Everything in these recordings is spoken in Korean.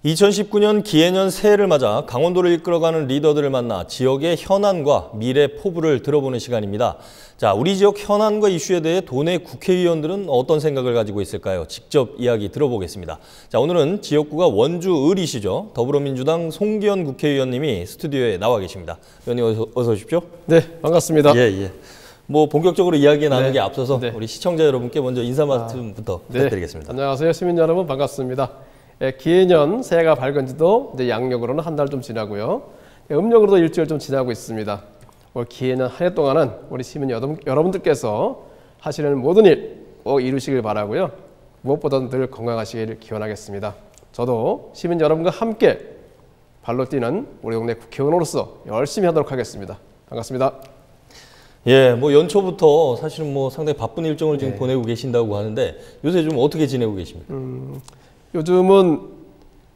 2019년 기해년 새해를 맞아 강원도를 이끌어가는 리더들을 만나 지역의 현안과 미래 포부를 들어보는 시간입니다. 자, 우리 지역 현안과 이슈에 대해 도내 국회의원들은 어떤 생각을 가지고 있을까요? 직접 이야기 들어보겠습니다. 자, 오늘은 지역구가 원주 을이시죠. 더불어민주당 송기현 국회의원님이 스튜디오에 나와 계십니다. 의원님 어서 오십시오. 네, 반갑습니다. 예. 뭐 본격적으로 이야기 나누기 앞서서 우리 시청자 여러분께 먼저 인사 말씀부터 부탁드리겠습니다. 안녕하세요, 시민 여러분 반갑습니다. 기해년 새해가 밝은 지도 이제 양력으로는 한 달 좀 지나고요. 음력으로도 일주일 좀 지나고 있습니다. 올 기해년 한 해 동안은 우리 시민 여러분들께서 하시는 모든 일 꼭 이루시길 바라고요. 무엇보다도 늘 건강하시기를 기원하겠습니다. 저도 시민 여러분과 함께 발로 뛰는 우리 동네 국회의원으로서 열심히 하도록 하겠습니다. 반갑습니다. 예, 뭐 연초부터 사실은 뭐 상당히 바쁜 일정을 지금 보내고 계신다고 하는데 요새 좀 어떻게 지내고 계십니까? 요즘은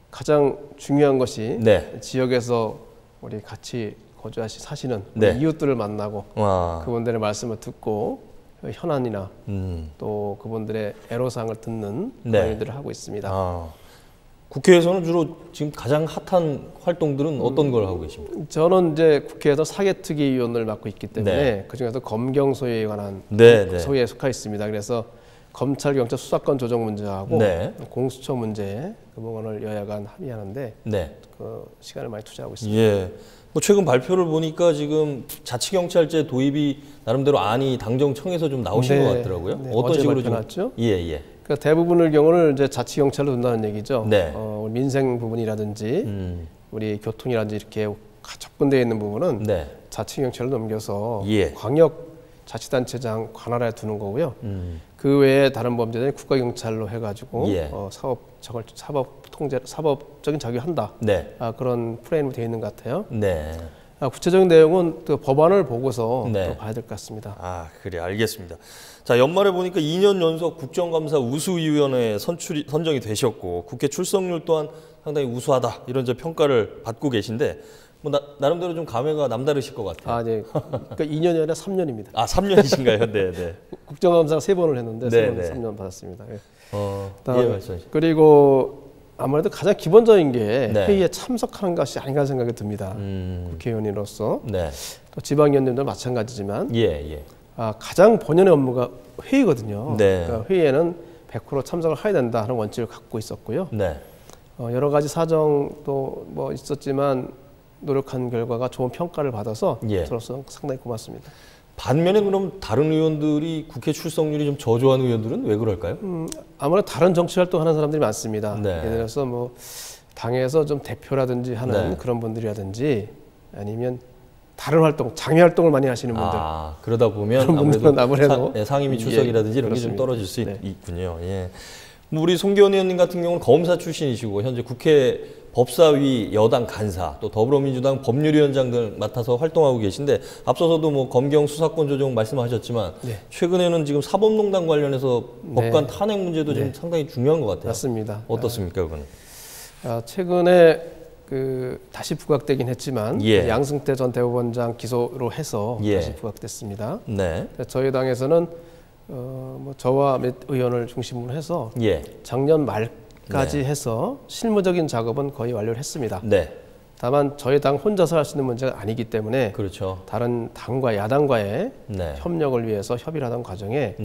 가장 중요한 것이 지역에서 우리 같이 사시는 우리 이웃들을 만나고 그분들의 말씀을 듣고 현안이나 또 그분들의 애로사항을 듣는 그런 일들을 하고 있습니다. 국회에서는 주로 지금 가장 핫한 활동들은 어떤 걸 하고 계십니까? 저는 이제 국회에서 사개특위위원을 맡고 있기 때문에 그중에서 검경소위에 관한 소위에 속해 있습니다. 그래서 검찰, 경찰 수사권 조정 문제하고 공수처 문제 그 부분을 여야 간 합의하는데 그 시간을 많이 투자하고 있습니다. 예. 뭐 최근 발표를 보니까 지금 자치경찰제 도입이 나름대로 안이 당정청에서 좀 나오신 것 같더라고요. 어떤 식으로 좀 나왔죠? 예. 그러니까 대부분의 경우는 이제 자치경찰로 둔다는 얘기죠. 민생 부분이라든지 우리 교통이라든지 이렇게 접근되어 있는 부분은 자치경찰로 넘겨서 광역 자치단체장 관할에 두는 거고요. 그 외에 다른 범죄는 국가경찰로 해가지고 사법적인 작용을 한다. 그런 프레임으로 되어 있는 것 같아요. 구체적인 내용은 또 법안을 보고서 또 봐야 될 것 같습니다. 그래 알겠습니다. 자, 연말에 보니까 2년 연속 국정감사 우수위원회에 선정이 되셨고 국회 출석률 또한 상당히 우수하다 이런 평가를 받고 계신데 뭐 나름대로 좀 감회가 남다르실 것 같아요. 네. 그러니까 2년이 아니라 3년입니다. 3년이신가요? 네. 국정감사 3번을 했는데 3년 받았습니다. 말씀하시죠. 그리고 아무래도 가장 기본적인 게 회의에 참석하는 것이 아닌가 생각이 듭니다. 국회의원으로서 또 지방의원님도 마찬가지지만 가장 본연의 업무가 회의거든요. 그러니까 회의에는 100% 참석을 해야 된다 하는 원칙을 갖고 있었고요. 여러 가지 사정도 뭐 있었지만 노력한 결과가 좋은 평가를 받아서 저로서 상당히 고맙습니다. 반면에 그럼 다른 의원들이 국회 출석률이 좀 저조한 의원들은 왜 그럴까요? 아무래도 다른 정치 활동하는 사람들이 많습니다. 예를 들어서 뭐 당에서 좀 대표라든지 하는 그런 분들이라든지 아니면 다른 활동, 장외 활동을 많이 하시는 분들. 그러다 보면 아무래도 상임위 출석이라든지 이런 게 좀 떨어질 수 있군요. 우리 송기현 의원님 같은 경우는 검사 출신이시고 현재 국회 법사위 여당 간사 또 더불어민주당 법률위원장 등 맡아서 활동하고 계신데 앞서서도 뭐 검경 수사권 조정 말씀하셨지만 최근에는 지금 사법농단 관련해서 법관 탄핵 문제도 좀 상당히 중요한 것 같아요. 맞습니다. 어떻습니까, 그거는? 최근에 다시 부각되긴 했지만 양승태 전 대법원장 기소로 해서 다시 부각됐습니다. 저희 당에서는 뭐 저와 몇 의원을 중심으로 해서 작년 말까지 해서 실무적인 작업은 거의 완료를 했습니다. 다만 저희 당 혼자서 할 수 있는 문제가 아니기 때문에 다른 당과 야당과의 협력을 위해서 협의를 하던 과정에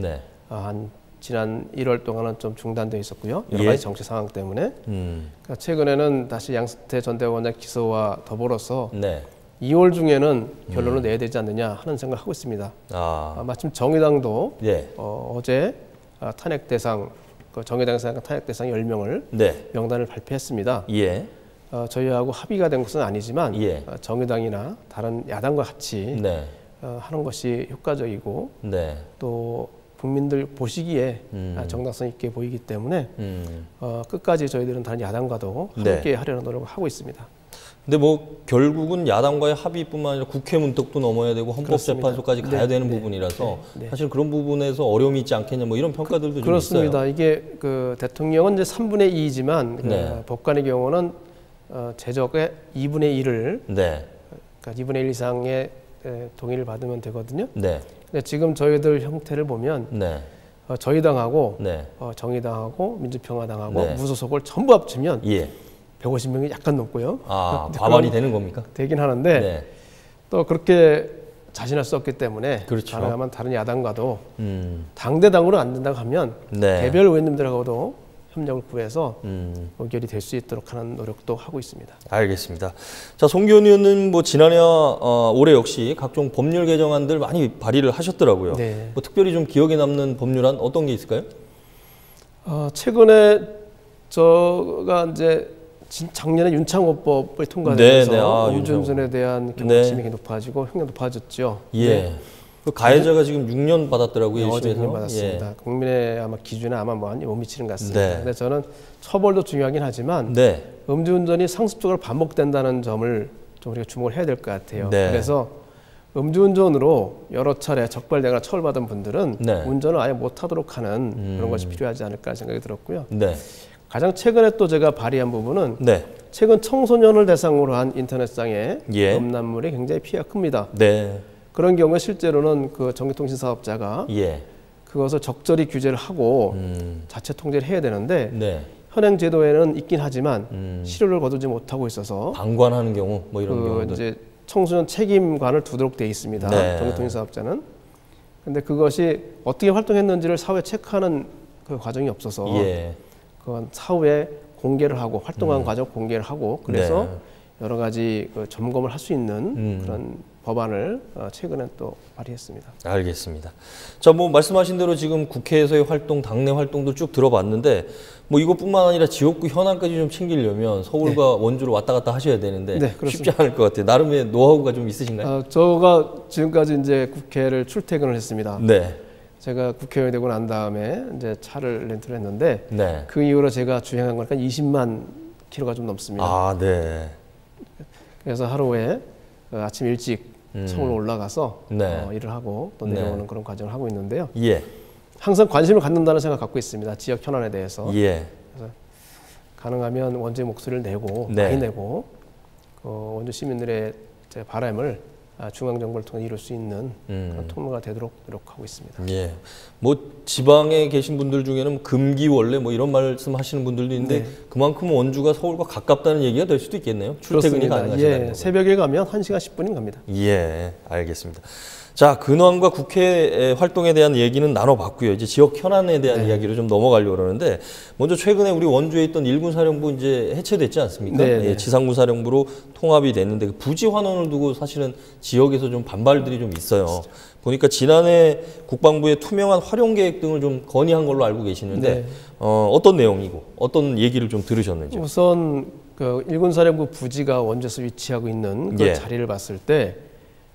지난 1월 동안은 좀 중단되어 있었고요. 여러 가지 정치 상황 때문에. 그러니까 최근에는 다시 양승태 전 대법원장 기소와 더불어서 2월 중에는 결론을 내야 되지 않느냐 하는 생각을 하고 있습니다. 마침 정의당도 어제 탄핵 대상, 정의당에서 탄핵 대상 10명을 명단을 발표했습니다. 저희하고 합의가 된 것은 아니지만 정의당이나 다른 야당과 같이 하는 것이 효과적이고 또 국민들 보시기에 정당성 있게 보이기 때문에 끝까지 저희들은 다른 야당과도 함께 하려는 노력을 하고 있습니다. 근데 뭐 결국은 야당과의 합의뿐만 아니라 국회 문턱도 넘어야 되고 헌법재판소까지 가야 되는 부분이라서 사실 그런 부분에서 어려움이 있지 않겠냐 뭐 이런 평가들도 좀 그렇습니다. 있어요. 이게 대통령은 이제 3분의 2이지만 법관의 경우는 제적의 2분의 1을 그러니까 2분의 1 이상의 동의를 받으면 되거든요. 근데 지금 저희들 형태를 보면 저희 당하고 정의당하고 민주평화당하고 무소속을 전부 합치면 150명이 약간 넘고요. 아, 과반이 되는 겁니까? 되긴 하는데 네. 또 그렇게 자신할 수 없기 때문에 그렇죠. 가능하면 다른 야당과도 당대당으로 안 된다고 하면 네. 개별 의원님들하고도 협력을 구해서 의결이 될 수 있도록 하는 노력도 하고 있습니다. 알겠습니다. 자, 송기현 의원은 뭐 지난해와 올해 역시 각종 법률 개정안들 많이 발의를 하셨더라고요. 네. 뭐 특별히 좀 기억에 남는 법률안 어떤 게 있을까요? 최근에 제가 이제 작년에 윤창호법을 통과되면서 음주운전에 대한 경각심이 높아지고 형량 높아졌죠. 예. 네. 그 가해자가 지금 6년 받았더라고요. 네, 어제 6년 받았습니다. 예. 국민의 아마 기준에 아마 많이 못 미치는 것 같습니다. 네. 근데 저는 처벌도 중요하긴 하지만 네. 음주운전이 상습적으로 반복된다는 점을 좀 우리가 주목을 해야 될 것 같아요. 네. 그래서 음주운전으로 여러 차례 적발되거나 처벌받은 분들은 네. 운전을 아예 못하도록 하는 그런 것이 필요하지 않을까 생각이 들었고요. 네. 가장 최근에 또 제가 발의한 부분은 네. 최근 청소년을 대상으로 한 인터넷상의 예. 음란물이 굉장히 피해가 큽니다. 네. 그런 경우에 실제로는 그 전기통신 사업자가 예. 그것을 적절히 규제를 하고 자체 통제를 해야 되는데 네. 현행 제도에는 있긴 하지만 실효를 거두지 못하고 있어서 방관하는 경우 뭐 이런 경우도 이제 청소년 책임관을 두도록 돼 있습니다. 네. 전기통신 사업자는. 근데 그것이 어떻게 활동했는지를 사후에 체크하는 그 과정이 없어서 예. 그건 사후에 공개를 하고 활동한 과정 공개를 하고 그래서 네. 여러 가지 그 점검을 할 수 있는 그런 법안을 최근에 또 발의했습니다. 알겠습니다. 자, 뭐 말씀하신 대로 지금 국회에서의 활동, 당내 활동도 쭉 들어봤는데 뭐 이것뿐만 아니라 지역구 현안까지 좀 챙기려면 서울과 네. 원주로 왔다 갔다 하셔야 되는데 네, 쉽지 않을 것 같아요. 나름의 노하우가 좀 있으신가요? 제가 지금까지 이제 국회를 출퇴근을 했습니다. 네. 제가 국회의원이 되고 난 다음에 이제 차를 렌트를 했는데 네. 그 이후로 제가 주행한 거니까 20만 킬로가 좀 넘습니다. 아, 네. 그래서 하루에 아침 일찍 서울로 올라가서 네. 일을 하고 또 내려오는 네. 그런 과정을 하고 있는데요. 예. 항상 관심을 갖는다는 생각 갖고 있습니다. 지역 현안에 대해서. 예. 그래서 가능하면 원주의 목소리를 내고 네. 많이 내고 원주 시민들의 바람을 중앙정부를 통해 이룰 수 있는 그런 통로가 되도록 노력하고 있습니다. 예. 뭐 지방에 계신 분들 중에는 금기원래 뭐 이런 말씀하시는 분들도 있는데 네. 그만큼 원주가 서울과 가깝다는 얘기가 될 수도 있겠네요. 출퇴근이 가능하시다는 예. 새벽에 가면 1시간 10분이면 갑니다. 예, 알겠습니다. 자, 근황과 국회 활동에 대한 얘기는 나눠봤고요. 이제 지역 현안에 대한 네. 이야기로 좀 넘어가려고 그러는데 먼저 최근에 우리 원주에 있던 1군 사령부 이제 해체됐지 않습니까? 네, 예, 지상군 사령부로 통합이 됐는데 그 부지 환원을 두고 사실은 지역에서 좀 반발들이 좀 있어요. 보니까 지난해 국방부의 투명한 활용 계획 등을 좀 건의한 걸로 알고 계시는데 네. 어떤 내용이고 어떤 얘기를 좀 들으셨는지. 우선 그 1군 사령부 부지가 원주에서 위치하고 있는 그 예. 자리를 봤을 때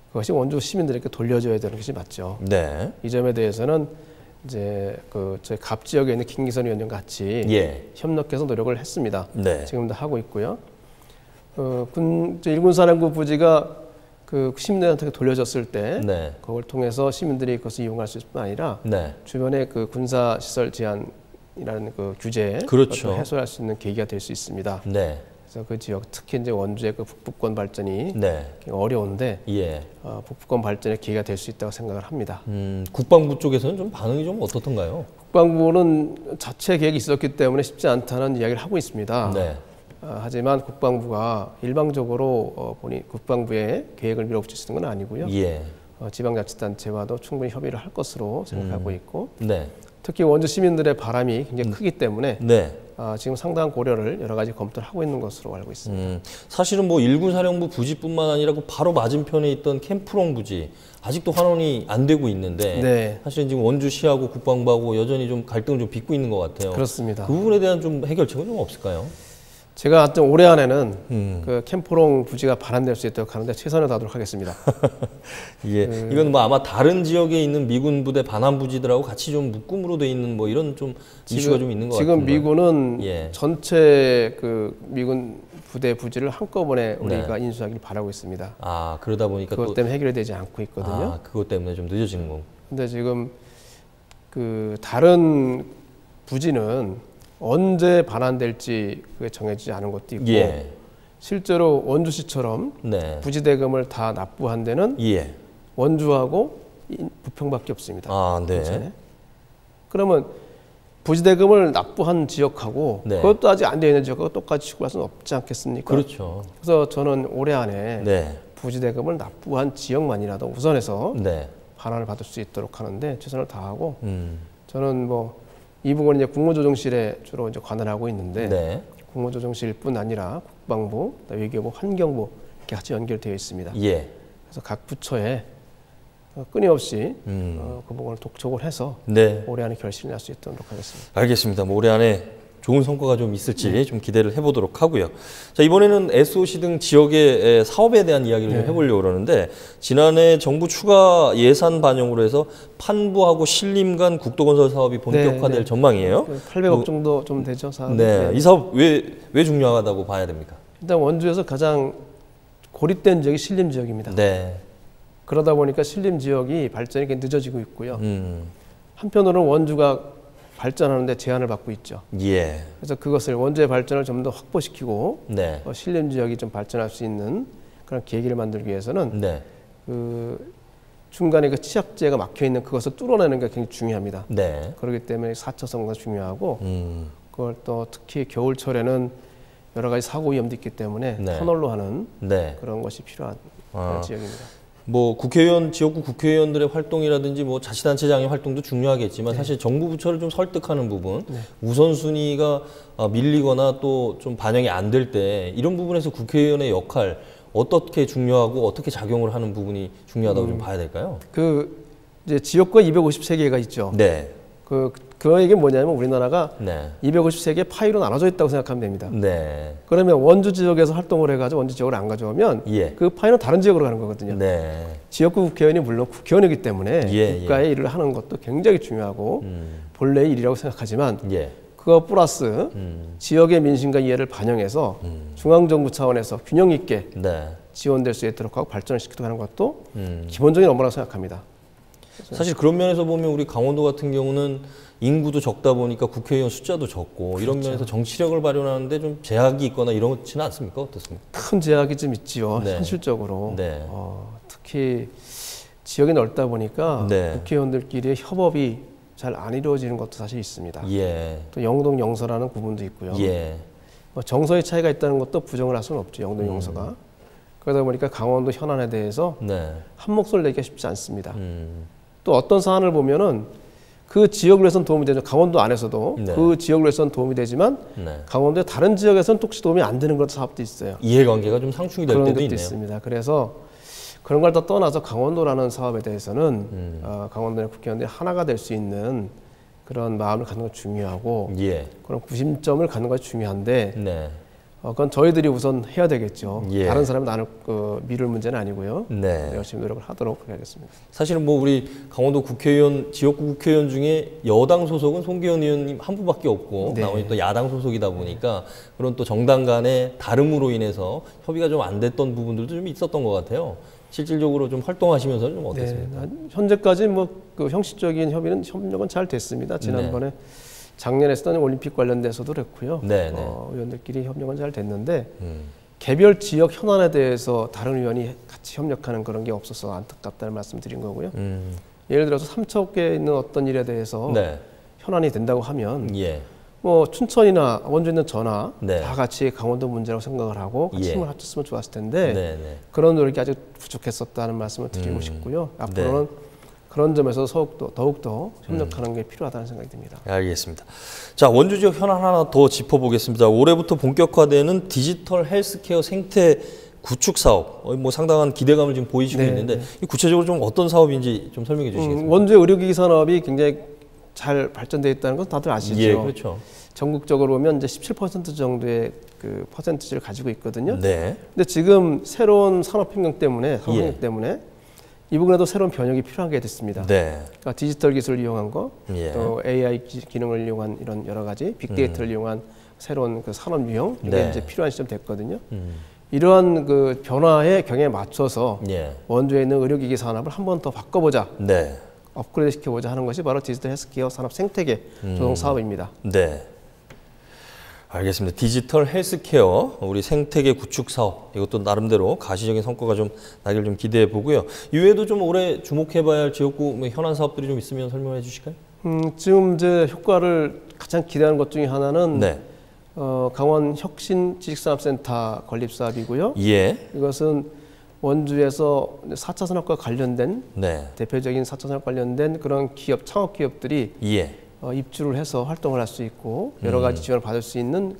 그것이 원주 시민들에게 돌려줘야 되는 것이 맞죠. 네. 이 점에 대해서는 이제 그 저희 갑 지역에 있는 김기선 위원님 같이 예. 협력해서 노력을 했습니다. 네. 지금도 하고 있고요. 1군 사령부 부지가 그 시민들한테 돌려졌을 때 네. 그걸 통해서 시민들이 그것을 이용할 수 있을 뿐 아니라 네. 주변에 그 군사 시설 제한이라는 그 규제 그렇죠. 해소할 수 있는 계기가 될 수 있습니다. 네. 그래서 그 지역 특히 이제 원주의 그 북부권 발전이 네. 어려운데 예. 북부권 발전의 기회가 될 수 있다고 생각을 합니다. 국방부 쪽에서는 좀 반응이 좀 어떻던가요? 국방부는 자체 계획이 있었기 때문에 쉽지 않다는 이야기를 하고 있습니다. 네. 하지만 국방부가 일방적으로 국방부의 계획을 밀어붙일 수 있는 건 아니고요. 예. 지방자치단체와도 충분히 협의를 할 것으로 생각하고 있고 네. 특히 원주 시민들의 바람이 굉장히 크기 때문에 네. 지금 상당한 고려를 여러 가지 검토를 하고 있는 것으로 알고 있습니다. 사실은 뭐 1군 사령부 부지뿐만 아니라 그 바로 맞은편에 있던 캠프롱 부지 아직도 환원이 안 되고 있는데 네. 사실은 지금 원주시하고 국방부하고 여전히 좀 갈등을 좀 빚고 있는 것 같아요. 그렇습니다. 그 부분에 대한 좀 해결책은 좀 없을까요? 제가 하여튼 올해 안에는 그 캠프롱 부지가 반환될 수 있도록 하는데 최선을 다하도록 하겠습니다. 예, 이건 뭐 아마 다른 지역에 있는 미군 부대 반환 부지들하고 같이 좀 묶음으로 돼 있는 뭐 이런 좀 이슈가 좀 있는 것 같아요. 지금 미군은 예. 전체 그 미군 부대 부지를 한꺼번에 우리가 네. 인수하기를 바라고 있습니다. 아, 그러다 보니까 그것 때문에 해결되지 않고 있거든요. 아, 그것 때문에 좀 늦어지는 거. 근데 지금 그 다른 부지는 언제 반환될지 그게 정해지지 않은 것도 있고 예. 실제로 원주시처럼 네. 부지대금을 다 납부한 데는 예. 원주하고 부평밖에 없습니다. 아, 네. 그러면 부지대금을 납부한 지역하고 네. 그것도 아직 안 되어 있는 지역하고 똑같이 취급할 수는 없지 않겠습니까? 그렇죠. 그래서 저는 올해 안에 네. 부지대금을 납부한 지역만이라도 우선해서 네. 반환을 받을 수 있도록 하는데 최선을 다하고 저는 뭐 이 부분은 이제 국무조정실에 주로 이제 관할하고 있는데 네. 국무조정실뿐 아니라 국방부, 외교부, 환경부 이렇게 같이 연결되어 있습니다. 예. 그래서 각 부처에 끊임없이 그 부분을 독촉을 해서 네. 올해 안에 결실을 낼 수 있도록 하겠습니다. 알겠습니다. 뭐 올해 안에 좋은 성과가 좀 있을지 네. 좀 기대를 해보도록 하고요. 자, 이번에는 SOC 등 지역의 사업에 대한 이야기를 네. 좀 해보려고 그러는데 지난해 정부 추가 예산 반영으로 해서 판부하고 신림 간 국도건설 사업이 본격화될 네. 네. 전망이에요. 800억 정도 좀 되죠. 사업이. 네. 이 사업 왜 중요하다고 봐야 됩니까? 일단 원주에서 가장 고립된 지역이 신림 지역입니다. 네. 그러다 보니까 신림 지역이 발전이 늦어지고 있고요. 한편으로는 원주가 발전하는데 제한을 받고 있죠. 예. 그래서 그것을 원주의 발전을 좀 더 확보시키고 네. 신림 지역이 좀 발전할 수 있는 그런 계기를 만들기 위해서는 네. 그 중간에 그 취약제가 막혀 있는 그것을 뚫어내는 게 굉장히 중요합니다. 네. 그렇기 때문에 4차선가 중요하고 그걸 또 특히 겨울철에는 여러 가지 사고 위험도 있기 때문에 네. 터널로 하는 네. 그런 것이 필요한 지역입니다. 뭐 국회의원, 지역구 국회의원들의 활동이라든지 뭐 자치단체장의 활동도 중요하겠지만 네. 사실 정부 부처를 좀 설득하는 부분, 네. 우선순위가 밀리거나 또 좀 반영이 안 될 때 이런 부분에서 국회의원의 역할 어떻게 중요하고 어떻게 작용을 하는 부분이 중요하다고 좀 봐야 될까요? 그 이제 지역구가 253개가 있죠. 네. 그 얘기는 뭐냐면 우리나라가 네. 253개 파이로 나눠져 있다고 생각하면 됩니다. 네. 그러면 원주 지역에서 활동을 해가지고 원주 지역을 안 가져오면 예. 그 파이는 다른 지역으로 가는 거거든요. 네. 지역구 국회의원이 물론 국회의원이기 때문에 예, 국가의 일을 하는 것도 굉장히 중요하고 본래의 일이라고 생각하지만 예. 그거 플러스 지역의 민심과 이해를 반영해서 중앙정부 차원에서 균형 있게 네. 지원될 수 있도록 하고 발전을 시키도록 하는 것도 기본적인 업무라고 생각합니다. 사실 그런 면에서 보면 우리 강원도 같은 경우는 인구도 적다 보니까 국회의원 숫자도 적고 그렇죠. 이런 면에서 정치력을 발휘하는데 좀 제약이 있거나 이렇지는 않습니까? 어떻습니까? 큰 제약이 좀 있지요. 네. 현실적으로. 네. 특히 지역이 넓다 보니까 네. 국회의원들끼리의 협업이 잘 안 이루어지는 것도 사실 있습니다. 예. 또 영동 영서라는 구분도 있고요. 예. 뭐 정서의 차이가 있다는 것도 부정을 할 수는 없죠. 영동 영서가. 그러다 보니까 강원도 현안에 대해서 네. 한 목소리를 내기가 쉽지 않습니다. 또 어떤 사안을 보면은 그 지역을 위해서는 도움이 되죠. 강원도 안에서도 네. 그 지역을 위해서는 도움이 되지만 네. 강원도의 다른 지역에서는 혹시 도움이 안 되는 그런 사업도 있어요. 이해관계가 좀 상충이 될 그런 때도 것도 있네요. 있습니다. 그래서 그런 걸 다 떠나서 강원도라는 사업에 대해서는 강원도의 국회의원들이 하나가 될 수 있는 그런 마음을 갖는 건 중요하고 예. 그런 구심점을 갖는 것이 중요한데 네. 그건 저희들이 우선 해야 되겠죠. 예. 다른 사람이 나눌 미룰 문제는 아니고요. 네. 열심히 노력을 하도록 해야겠습니다. 사실은 뭐 우리 강원도 국회의원, 지역구 국회의원 중에 여당 소속은 송기현 의원님 한 분밖에 없고 네. 나머지 또 야당 소속이다 보니까 그런 또 정당 간의 다름으로 인해서 협의가 좀 안 됐던 부분들도 좀 있었던 것 같아요. 실질적으로 좀 활동하시면서 좀 어땠습니까? 네. 현재까지 뭐 그 형식적인 협력은 잘 됐습니다. 지난번에 작년에 했던 올림픽 관련돼서도 그랬고요. 의원들끼리 협력은 잘 됐는데 개별 지역 현안에 대해서 다른 의원이 같이 협력하는 그런 게 없어서 안타깝다는 말씀드린 거고요. 예를 들어서 삼척에 있는 어떤 일에 대해서 현안이 된다고 하면 뭐 춘천이나 원주에 있는 전화 다 같이 강원도 문제라고 생각을 하고 같이 힘을 합쳤으면 좋았을 텐데 그런 노력이 아직 부족했었다는 말씀을 드리고 싶고요. 앞으로는 그런 점에서 더욱더 협력하는 게 필요하다는 생각이 듭니다. 알겠습니다. 자, 원주 지역 현안 하나 더 짚어보겠습니다. 올해부터 본격화되는 디지털 헬스케어 생태 구축 사업, 뭐 상당한 기대감을 지금 보이시고 있는데 구체적으로 좀 어떤 사업인지 좀 설명해 주시겠습니까? 원주의 의료기기 산업이 굉장히 잘 발전되어 있다는 건 다들 아시죠? 예, 그렇죠. 전국적으로 보면 이제 17% 정도의 그 퍼센트지를 가지고 있거든요. 네. 근데 지금 새로운 산업 변경 때문에 이 부분에도 새로운 변혁이 필요하게 됐습니다. 그러니까 디지털 기술을 이용한 거, 또 AI 기능을 이용한 이런 여러 가지 빅데이터를 이용한 새로운 그 산업 유형 이게 이제 필요한 시점 됐거든요. 이러한 그 변화의 경향에 맞춰서 원주에 있는 의료기기 산업을 한 번 더 바꿔보자, 업그레이드 시켜보자 하는 것이 바로 디지털 헬스케어 산업 생태계 조성 사업입니다. 알겠습니다. 디지털 헬스케어 우리 생태계 구축 사업 이것도 나름대로 가시적인 성과가 좀 나길 좀 기대해 보고요. 이외에도 좀 올해 주목해봐야 할 지역구 현안 사업들이 좀 있으면 설명해 주실까요? 지금 이제 효과를 가장 기대하는 것 중에 하나는 네. 강원 혁신 지식산업센터 건립 사업이고요. 예. 이것은 원주에서 4차 산업과 관련된 네. 대표적인 4차 산업 관련된 그런 기업, 창업 기업들이 예. 입주를 해서 활동을 할 수 있고 여러 가지 지원을 받을 수 있는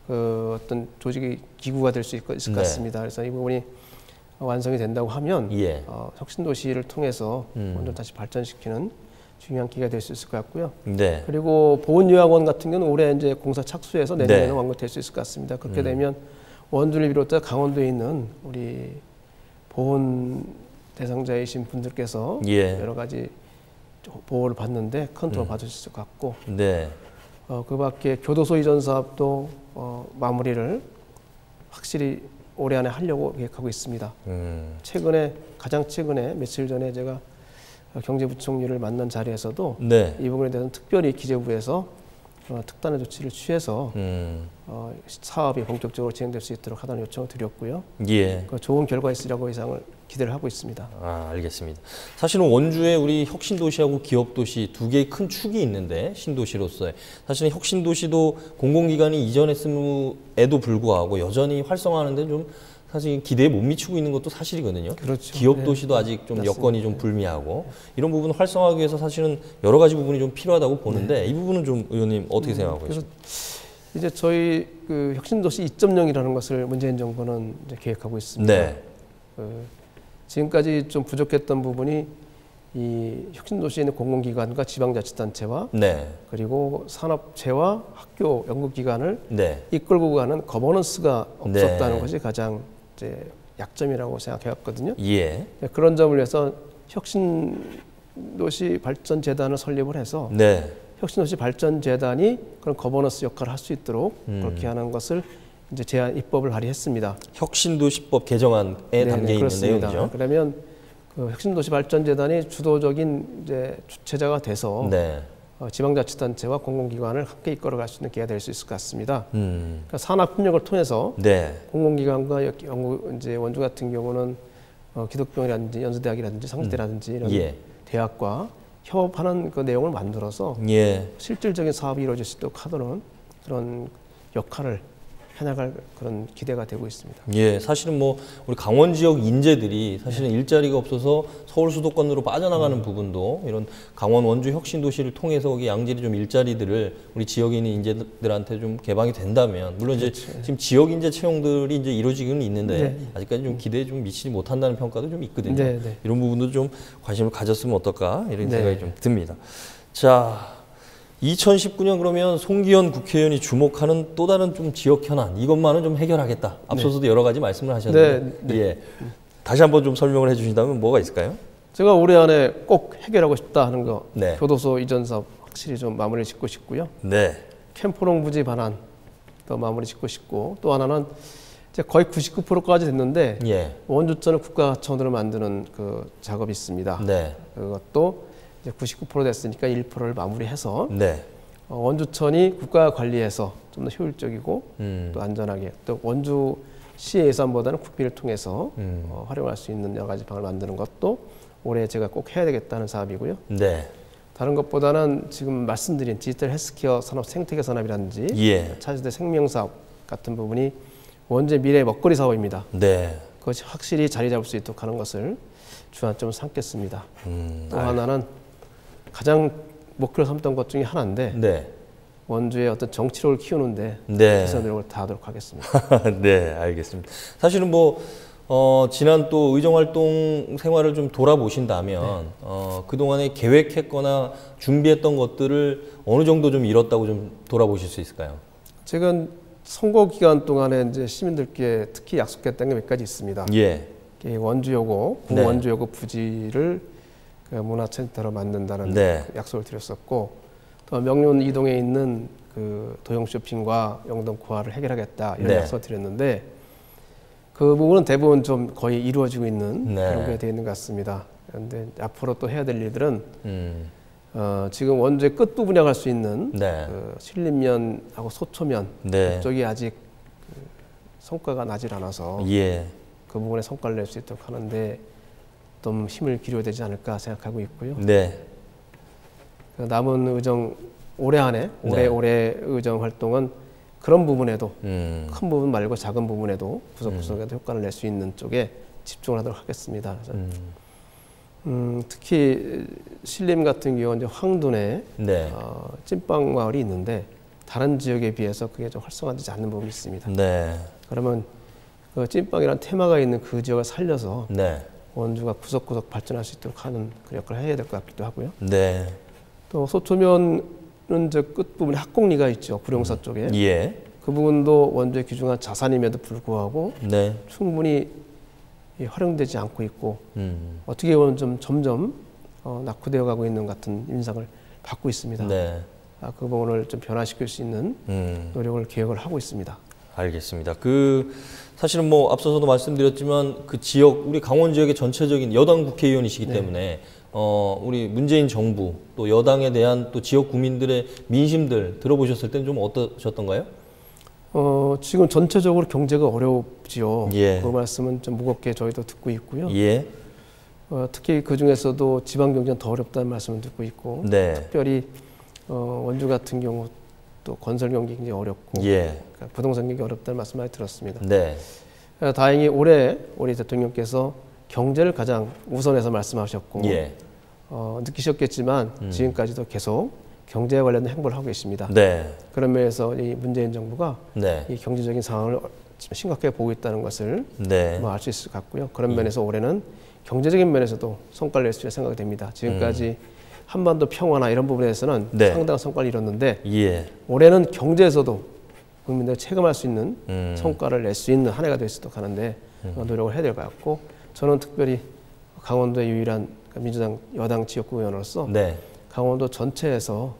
그 어떤 조직의 기구가 될 수 있을 것 같습니다. 그래서 이 부분이 완성이 된다고 하면 예. 혁신도시를 통해서 원전 다시 발전시키는 중요한 기회가 될 수 있을 것 같고요. 네. 그리고 보훈요양원 같은 경우는 올해 이제 공사 착수해서 내년에는 네. 완공될 수 있을 것 같습니다. 그렇게 되면 원주를 비롯해 강원도에 있는 우리 보훈 대상자이신 분들께서 예. 여러 가지 보호를 받는데 큰 도움을 받을 수 있을 것 같고, 네. 그 밖에 교도소 이전 사업도 마무리를 확실히 올해 안에 하려고 계획하고 있습니다. 가장 최근에 며칠 전에 제가 경제부총리를 만난 자리에서도 네. 이 부분에 대해서는 특별히 기재부에서 특단의 조치를 취해서 사업이 본격적으로 진행될 수 있도록 하다는 요청을 드렸고요. 예. 좋은 결과 있으려고 예상을 기대를 하고 있습니다. 알겠습니다. 사실은 원주에 우리 혁신도시하고 기업도시 두 개의 큰 축이 있는데 신도시로서의 사실은 혁신도시도 공공기관이 이전했음에도 불구하고 여전히 활성화하는데 좀 사실 기대에 못 미치고 있는 것도 사실이거든요. 그렇죠. 기업도시도 아직 좀 맞습니다. 여건이 좀 불미하고 이런 부분을 활성화하기 위해서 사실은 여러 가지 부분이 좀 필요하다고 보는데 이 부분은 좀 의원님 어떻게 생각하고 계십니까? 이제 저희 그 혁신도시 2.0이라는 것을 문재인 정부는 이제 계획하고 있습니다. 네. 지금까지 좀 부족했던 부분이 이 혁신도시에 있는 공공기관과 지방자치단체와 네. 그리고 산업체와 학교 연구기관을 네. 이끌고 가는 거버넌스가 없었다는 네. 것이 가장 이제 약점이라고 생각해왔거든요. 예. 그런 점을 위해서 혁신도시 발전재단을 설립을 해서 네. 혁신도시 발전재단이 그런 거버넌스 역할을 할 수 있도록 그렇게 하는 것을 이제 입법을 발의했습니다. 혁신도시법 개정안에 담겨 있는 내용이죠. 그러면 그 혁신도시 발전재단이 주도적인 이제 주체자가 돼서 네. 지방자치단체와 공공기관을 함께 이끌어갈 수 있는 기회가 될 수 있을 것 같습니다. 그러니까 산학협력을 통해서 네. 공공기관과 이제 원주 같은 경우는 기독병이라든지 연세대학이라든지 상대라든지 이런 대학과 협업하는 그 내용을 만들어서 실질적인 사업이 이루어질 수 있도록 하도록 그런 역할을 해나갈 그런 기대가 되고 있습니다. 예, 사실은 뭐 우리 강원 지역 인재들이 사실은 일자리가 없어서 서울 수도권으로 빠져나가는 부분도 이런 강원 원주 혁신도시를 통해서 거기 양질의 좀 일자리들을 우리 지역에 있는 인재들한테 좀 개방이 된다면 물론 이제 지금 지역 인재 채용들이 이제 이루어지고는 있는데 아직까지 좀 기대에 좀 미치지 못한다는 평가도 좀 있거든요. 이런 부분도 좀 관심을 가졌으면 어떨까 이런 생각이 좀 듭니다. 자. 2019년 그러면 송기현 국회의원이 주목하는 또 다른 좀 지역 현안 이것만은 좀 해결하겠다. 앞서서도 여러 가지 말씀을 하셨는데 예. 다시 한번 좀 설명을 해주신다면 뭐가 있을까요? 제가 올해 안에 꼭 해결하고 싶다 하는 거 교도소 이전 사업 확실히 좀 마무리 짓고 싶고요. 캠프롱 부지 반환 또 마무리 짓고 싶고 또 하나는 이제 거의 99%까지 됐는데 원주천을 국가하천으로 만드는 그 작업이 있습니다. 그것도 이제 99% 됐으니까 1%를 마무리해서 원주천이 국가가 관리해서 좀 더 효율적이고 또 안전하게 또 원주시의 예산보다는 국비를 통해서 활용할 수 있는 여러 가지 방을 만드는 것도 올해 제가 꼭 해야 되겠다는 사업이고요. 다른 것보다는 지금 말씀드린 디지털 헬스케어 산업, 생태계 산업이라든지 차세대 생명사업 같은 부분이 원주의 미래 먹거리 사업입니다. 그것이 확실히 자리 잡을 수 있도록 하는 것을 주안점을 삼겠습니다. 또 하나는 가장 목표로 삼던 것 중에 하나인데 원주의 어떤 정치력을 키우는데 최선의 노력을 다하도록 하겠습니다. 네, 알겠습니다. 사실은 뭐 지난 또 의정활동 생활을 좀 돌아보신다면 그동안에 계획했거나 준비했던 것들을 어느 정도 좀 이뤘다고 좀 돌아보실 수 있을까요? 제가 선거 기간 동안에 이제 시민들께 특히 약속했던 게 몇 가지 있습니다. 원주여고, 구원주여고 부지를 그 문화센터로 만든다는 약속을 드렸었고, 또 명륜 이동에 있는 그 도영 쇼핑과 영동 구화를 해결하겠다 이런 약속을 드렸는데 그 부분은 대부분 좀 거의 이루어지고 있는 그런 게 되어 있는 것 같습니다. 그런데 앞으로 또 해야 될 일들은 지금 원주의 끝부분이라고 할 수 있는 그 신림면하고 소초면 그쪽이 아직 그 성과가 나질 않아서 그 부분에 성과를 낼 수 있도록 하는데 좀 힘을 기울여야 되지 않을까 생각하고 있고요. 그 남은 의정 올해 안에 올해 의정 활동은 그런 부분에도 큰 부분 말고 작은 부분에도 구석구석에도 효과를 낼 수 있는 쪽에 집중을 하도록 하겠습니다. 특히 신림 같은 경우 이제 황둔에 찐빵 마을이 있는데 다른 지역에 비해서 그게 좀 활성화되지 않는 부분이 있습니다. 그러면 그 찐빵이라는 테마가 있는 그 지역을 살려서 원주가 구석구석 발전할 수 있도록 하는 그 역할을 해야 될 것 같기도 하고요. 또 소초면은 저 끝부분에 학곡리가 있죠. 구룡사 쪽에. 그 부분도 원주의 귀중한 자산임에도 불구하고 충분히 활용되지 않고 있고 어떻게 보면 좀 점점 낙후되어 가고 있는 같은 인상을 받고 있습니다. 그 부분을 좀 변화시킬 수 있는 노력을 계획을 하고 있습니다. 알겠습니다. 사실은 뭐 앞서서도 말씀드렸지만 그 지역 우리 강원 지역의 전체적인 여당 국회의원이시기 때문에 우리 문재인 정부 또 여당에 대한 또 지역 국민들의 민심들 들어보셨을 때는 좀 어떠셨던가요? 지금 전체적으로 경제가 어렵지요. 그 말씀은 좀 무겁게 저희도 듣고 있고요. 특히 그 중에서도 지방 경제는 더 어렵다는 말씀을 듣고 있고, 특별히 원주 같은 경우 또 건설 경기 굉장히 어렵고, 그러니까 부동산 경기 어렵다는 말씀 많이 들었습니다. 다행히 올해 우리 대통령께서 경제를 가장 우선해서 말씀하셨고, 느끼셨겠지만 지금까지도 계속 경제에 관련된 행보를 하고 계십니다. 그런 면에서 이 문재인 정부가 이 경제적인 상황을 심각하게 보고 있다는 것을 알 수 있을 것 같고요. 그런 면에서 올해는 경제적인 면에서도 성과를 낼 수 있을 생각이 됩니다. 지금까지 한반도 평화나 이런 부분에서는 상당한 성과를 이뤘는데 올해는 경제에서도 국민들 체감할 수 있는 성과를 낼 수 있는 한 해가 될 수 있도록 하는데 노력을 해야 될 것 같고, 저는 특별히 강원도의 유일한 민주당 여당 지역구 의원으로서 강원도 전체에서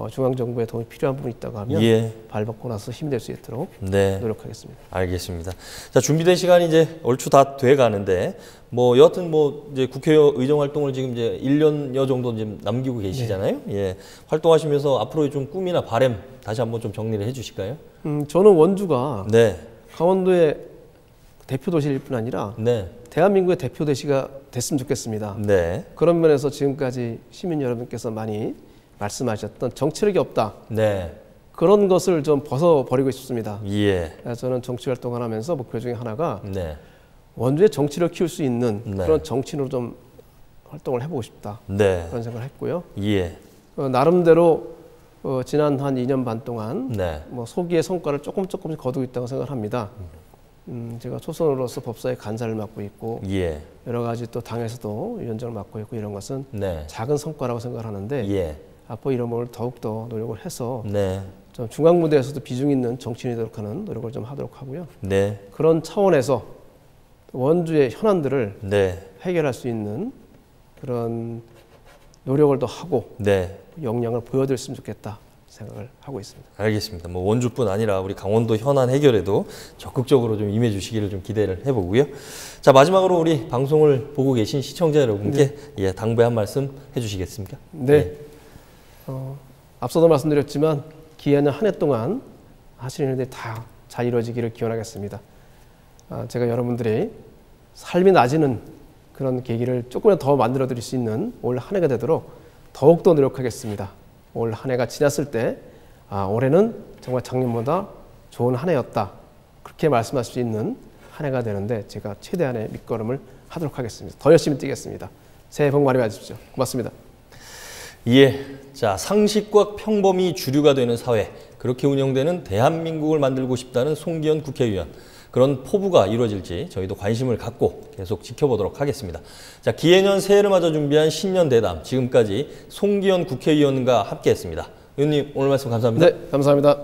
중앙정부의 도움이 필요한 부분이 있다고 하면 발벗고 나서 힘이 될 수 있도록 노력하겠습니다. 알겠습니다. 자, 준비된 시간이 이제 얼추 다 돼 가는데, 뭐 여하튼 뭐 이제 국회의정 활동을 지금 이제 1년여 정도 지금 남기고 계시잖아요. 활동하시면서 앞으로의 좀 꿈이나 바람 다시 한번 좀 정리를 해 주실까요? 저는 원주가 강원도의 대표 도시일 뿐 아니라 대한민국의 대표 도시가 됐으면 좋겠습니다. 그런 면에서 지금까지 시민 여러분께서 많이 말씀하셨던 정치력이 없다. 그런 것을 좀 벗어버리고 싶습니다. 저는 정치 활동을 하면서 목표 중에 하나가 원주의 정치를 키울 수 있는 그런 정치인으로 좀 활동을 해보고 싶다. 그런 생각을 했고요. 나름대로 지난 한 2년 반 동안 뭐 소기의 성과를 조금씩 거두고 있다고 생각을 합니다. 제가 초선으로서 법사의 간사를 맡고 있고 여러 가지 또 당에서도 위원장을 맡고 있고 이런 것은 작은 성과라고 생각을 하는데 앞으로 이런 부분을 더욱더 노력을 해서 좀 중앙 무대에서도 비중 있는 정치인이 되도록 하는 노력을 좀 하도록 하고요. 그런 차원에서 원주의 현안들을 해결할 수 있는 그런 노력을 더 하고 역량을 보여드렸으면 좋겠다 생각을 하고 있습니다. 알겠습니다. 뭐 원주뿐 아니라 우리 강원도 현안 해결에도 적극적으로 좀 임해 주시기를 좀 기대를 해보고요. 자, 마지막으로 우리 방송을 보고 계신 시청자 여러분께 당부의 한 말씀 해주시겠습니까? 앞서도 말씀드렸지만 기해년 한 해 동안 하시는 일들이 다 잘 이루어지기를 기원하겠습니다. 제가 여러분들이 삶이 나아지는 그런 계기를 조금이라도 더 만들어 드릴 수 있는 올 한 해가 되도록 더욱더 노력하겠습니다. 올 한 해가 지났을 때 올해는 정말 작년보다 좋은 한 해였다, 그렇게 말씀할 수 있는 한 해가 되는데 제가 최대한의 밑거름을 하도록 하겠습니다. 더 열심히 뛰겠습니다. 새해 복 많이 받으십시오. 고맙습니다. 자, 상식과 평범이 주류가 되는 사회, 그렇게 운영되는 대한민국을 만들고 싶다는 송기현 국회의원, 그런 포부가 이루어질지 저희도 관심을 갖고 계속 지켜보도록 하겠습니다. 자, 기해년 새해를 맞아 준비한 신년 대담, 지금까지 송기현 국회의원과 함께했습니다. 의원님, 오늘 말씀 감사합니다. 네, 감사합니다.